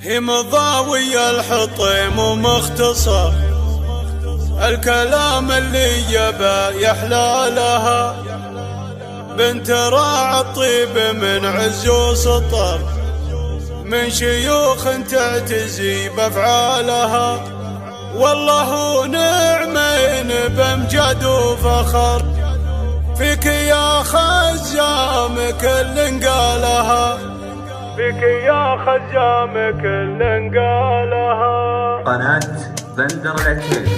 هي مضاوي الحطيم ومختصر، الكلام اللي يبا يحلى لها، بنت راعى الطيب من عز وسطر، من شيوخ تعتزي بافعالها، والله نعمين بامجاد وفخر، فيك يا خزام كل قالها، فيك يا خزام كل قالها. قناة بندر العتيبي.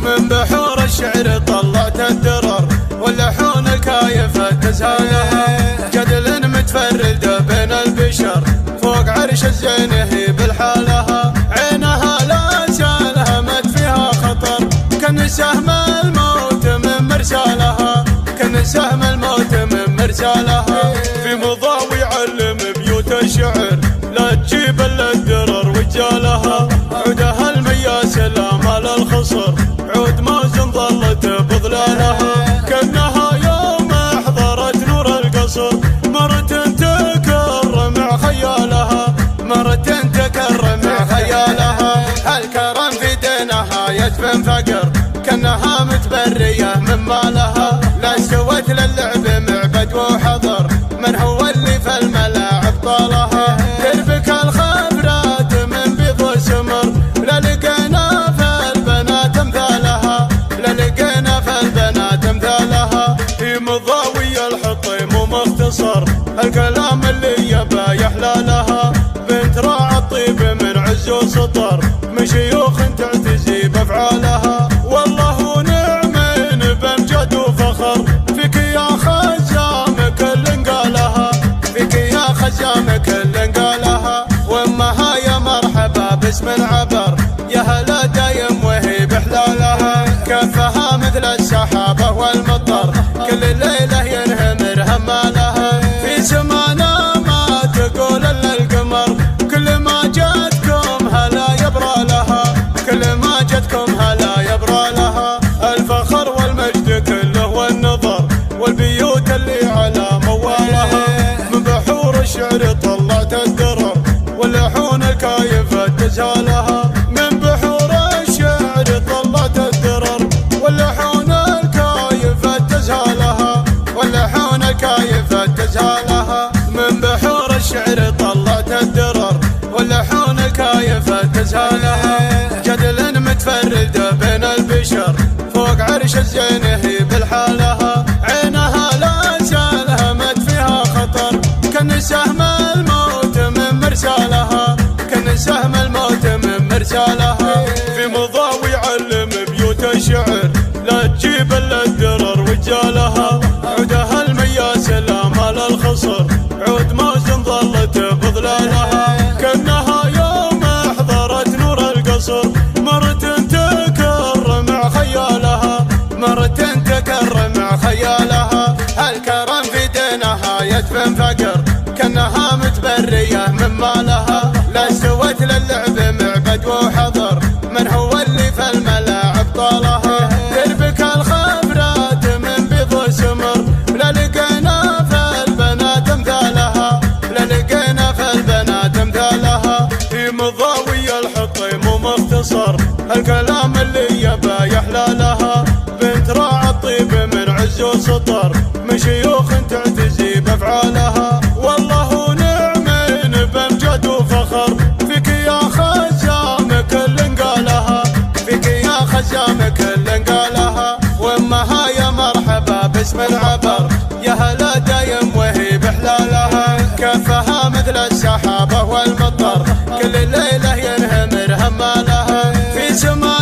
من بحور الشعر طلعت الدرر، واللحون الكايفة تزهالها، جدل متفرد بين البشر، فوق عرش الزين هي بالحالها، عينها لا سالهمت فيها خطر، كان سهم الموت من مرسالها، كان سهم الموت من مرسالها، في مضاوي يعلم بيوت الشعر، لا تجيب الا الدرر وجالها، عودها المياس الامال الخصر، عود مازن ظلت بظلالها، كانها يوم احضرت نور القصر، مرت تكرم خيالها، مرت تكرم خيالها، الكرم في دينها يدفن فقر، كانها متبريه من مالها، لا سوت للعب معبد وحضر، من هو اللي في الملاعب طالها، تربك الخبرات من بيض وسمر، لا لقينا في البنات امثالها، لا لقينا في البنات امثالها، هي مضاوي الحطيم ومختصر، الكلام اللي يبا يحلى لها، بنت راعى الطيب من عز وسطر، من شيوخ تعتزي بافعالها، والله نعمين بامجاد وفخر، فيك يا خزام كل قالها، فيك يا خزام كل قالها، وامها يا مرحبا باسم عبر، يا هلا دايم وهي بحلالها، كفها مثل السحابه والمطر، كل ليله ينهمر همالها، في سمانا ما تقول الا القمر، كل ما جاتكم هلا يبرى لها، كل ما جاتكم هلا يبرى لها، الفخر والمجد كله والنظر، والبيوت اللي على موالها، من بحور الشعر طلعت الدرر، واللحون الكايفة تزهالها، من بحور الشعر طلعت الدرر، واللحون الكايفة تزهالها، واللحون الكايفة تزهالها، من بحور الشعر طلعت الدرر، واللحون الكايفة تزهالها، جدل متفرد بين البشر، فوق عرش الزين هي بالحالها، عينها لا سالهمت فيها خطر، كان سهم الموت من مرسالها، كان سهم الموت من مرسالها، في مضاوي يعلم بيوت الشعر، لا تجيب الا الدرر وجالها، عودها المياس الامال الخصر، عود مازن ظلت بظلالها، كانها يوم احضرت نور القصر، مرت تكرم خيالها، مرت تكرم خيالها، الكرم في دينها يدفن فقر، كانها متبريه من مالها، لا سوت للعب معبد وحضر، من هو اللي في الملاعب طالها، تربك الخبرات من بيض وسمر، لا لقينا في البنات امثالها، لا لقينا في البنات امثالها، هي مضاوي الحطيم ومختصر، الكلام اللي يبا يحلى لها، بنت راعى الطيب من عز وسطر، من شيوخ تعتزي بافعالها، والله نعمين بامجاد وفخر، فيك يا خزام كل قالها، فيك يا خزام كل قالها، وامها يا مرحبا باسم عبر، يا هلا دايم وهي بحلالها، كفها مثل السحابه والمطر، كل ليله ينهمر همالها، في سما